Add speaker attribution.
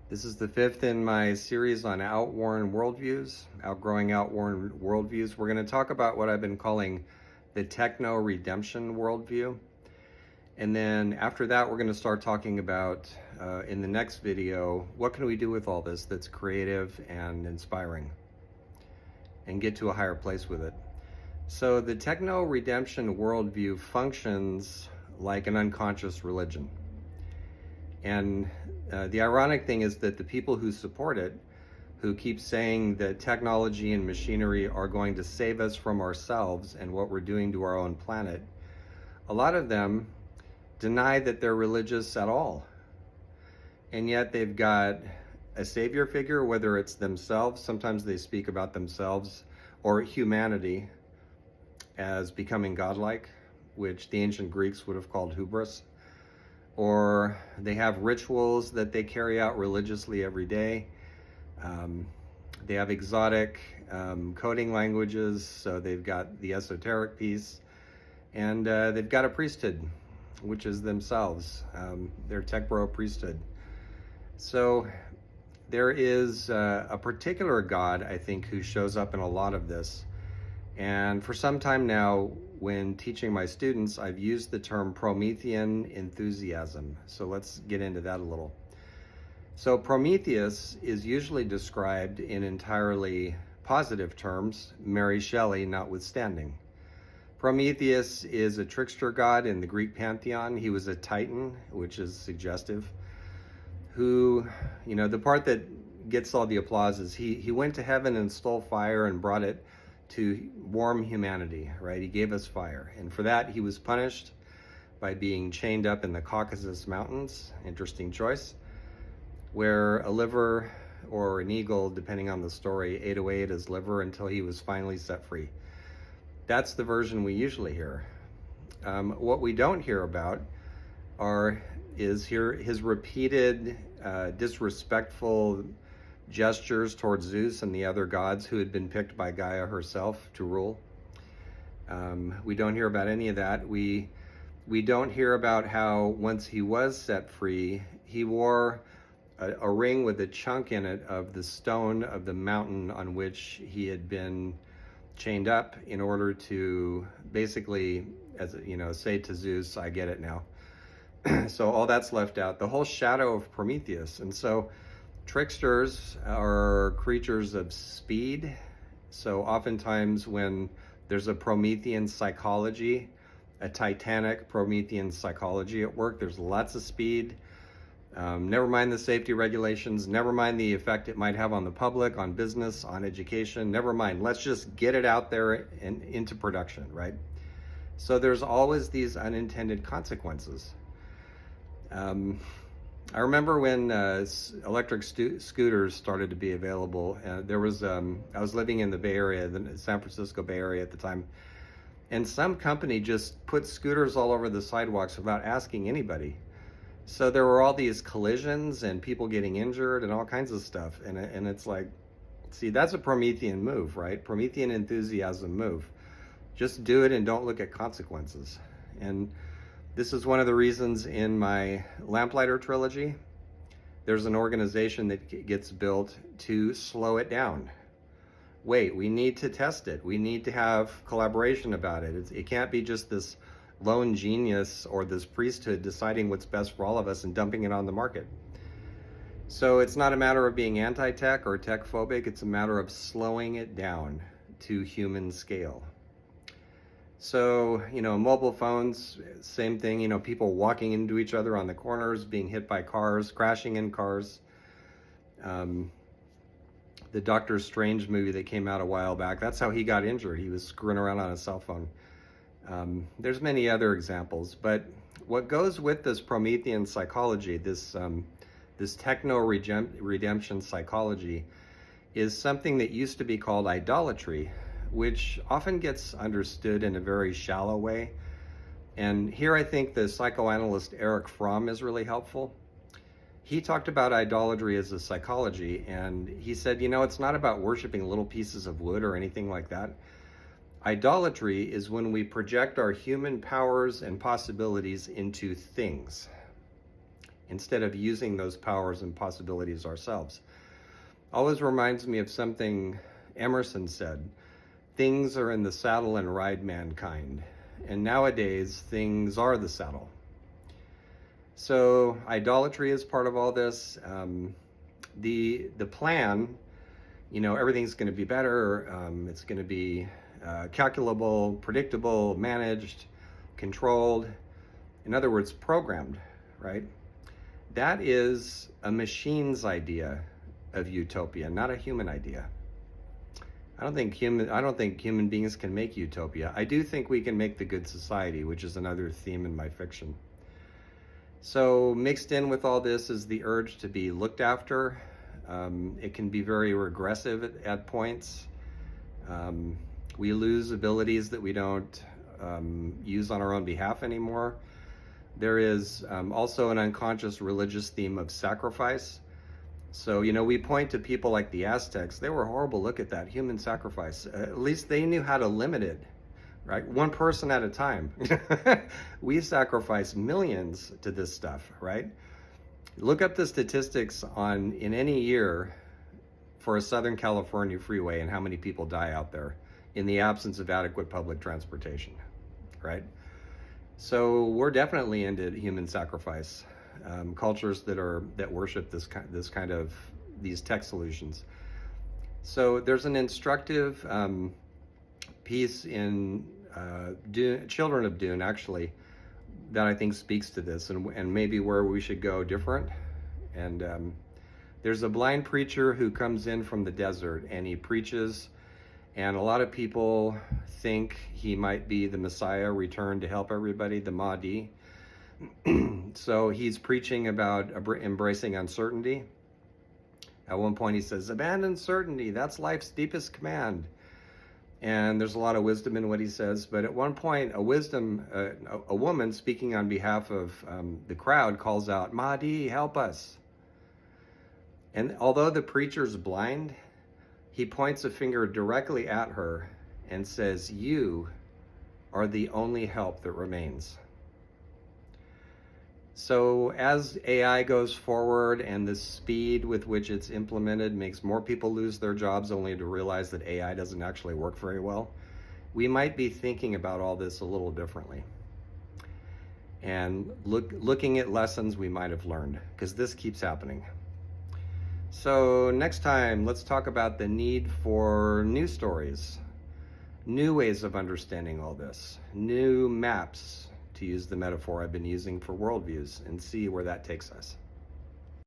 Speaker 1: This is the fifth in my series on outworn worldviews, outgrowing outworn worldviews. We're going to talk about what I've been calling the techno-redemption worldview. And then after that, we're going to start talking about, in the next video, what can we do with all this that's creative and inspiring and get to a higher place with it. So the techno-redemption worldview functions like an unconscious religion. And the ironic thing is that the people who support it, who keep saying that technology and machinery are going to save us from ourselves and what we're doing to our own planet, a lot of them deny that they're religious at all. And yet they've got a savior figure, whether it's themselves, sometimes they speak about themselves, or humanity as becoming godlike, which the ancient Greeks would have called hubris. Or they have rituals that they carry out religiously every day. They have exotic coding languages, so they've got the esoteric piece, and they've got a priesthood, which is themselves, their tech bro priesthood. So there is a particular god, I think, who shows up in a lot of this. And for some time now, when teaching my students, I've used the term Promethean enthusiasm. So let's get into that a little. So Prometheus is usually described in entirely positive terms, Mary Shelley notwithstanding. Prometheus is a trickster god in the Greek pantheon. He was a titan, which is suggestive, who, the part that gets all the applause is he went to heaven and stole fire and brought it to warm humanity, right? He gave us fire. And for that, he was punished by being chained up in the Caucasus Mountains, interesting choice, where a liver or an eagle, depending on the story, ate away at his liver until he was finally set free. That's the version we usually hear. What we don't hear about is his repeated disrespectful gestures towards Zeus and the other gods who had been picked by Gaia herself to rule. We don't hear about any of that. We don't hear about how once he was set free, he wore a ring with a chunk in it of the stone of the mountain on which he had been chained up in order to basically, say to Zeus, I get it now. So all that's left out, the whole shadow of Prometheus. And so tricksters are creatures of speed. So oftentimes when there's a Promethean psychology, a Titanic Promethean psychology at work, there's lots of speed. Never mind the safety regulations, never mind the effect it might have on the public, on business, on education, never mind. Let's just get it out there and into production, right? So there's always these unintended consequences. I remember when electric scooters started to be available. I was living in the Bay Area, the San Francisco Bay Area at the time, and some company just put scooters all over the sidewalks without asking anybody. So there were all these collisions and people getting injured and all kinds of stuff. And it's like, see, that's a Promethean move, right? Promethean enthusiasm move. Just do it and don't look at consequences. And this is one of the reasons in my Lamplighter trilogy, there's an organization that gets built to slow it down. Wait, we need to test it. We need to have collaboration about it. It can't be just this lone genius or this priesthood deciding what's best for all of us and dumping it on the market. So it's not a matter of being anti-tech or tech phobic. It's a matter of slowing it down to human scale. So, mobile phones, same thing, people walking into each other on the corners, being hit by cars, crashing in cars. The Doctor Strange movie that came out a while back, that's how he got injured. He was screwing around on a cell phone. There's many other examples, but what goes with this Promethean psychology, this techno-redemption psychology, is something that used to be called idolatry, which often gets understood in a very shallow way. And here I think the psychoanalyst Erich Fromm is really helpful. He talked about idolatry as a psychology, and he said, it's not about worshiping little pieces of wood or anything like that. Idolatry is when we project our human powers and possibilities into things. instead of using those powers and possibilities ourselves. Always reminds me of something Emerson said: things are in the saddle and ride mankind. And nowadays, things are the saddle. So idolatry is part of all this. The plan, everything's going to be better. It's going to be calculable, predictable, managed, controlled. In other words, programmed, right? That is a machine's idea of utopia, not a human idea. I don't think human beings can make utopia. I do think we can make the good society, which is another theme in my fiction. So mixed in with all this is the urge to be looked after. It can be very regressive at points. We lose abilities that we don't use on our own behalf anymore. There is also an unconscious religious theme of sacrifice. So, we point to people like the Aztecs. They were horrible. Look at that, human sacrifice. At least they knew how to limit it, right? One person at a time. We sacrifice millions to this stuff, right? Look up the statistics in any year for a Southern California freeway and how many people die out there in the absence of adequate public transportation, right? So we're definitely into human sacrifice. Cultures that worship these tech solutions. So there's an instructive piece in Children of Dune, actually, that I think speaks to this and maybe where we should go different. And there's a blind preacher who comes in from the desert and he preaches, and a lot of people think he might be the Messiah returned to help everybody, the Mahdi. So he's preaching about embracing uncertainty. At one point he says, abandon certainty, that's life's deepest command. And there's a lot of wisdom in what he says, but at one point a woman speaking on behalf of the crowd calls out, Mahdi, help us. And although the preacher's blind, he points a finger directly at her and says, you are the only help that remains. So as AI goes forward and the speed with which it's implemented makes more people lose their jobs only to realize that AI doesn't actually work very well, we might be thinking about all this a little differently. And looking at lessons we might have learned, because this keeps happening. So next time, let's talk about the need for new stories, new ways of understanding all this, new maps, to use the metaphor I've been using for worldviews, and see where that takes us.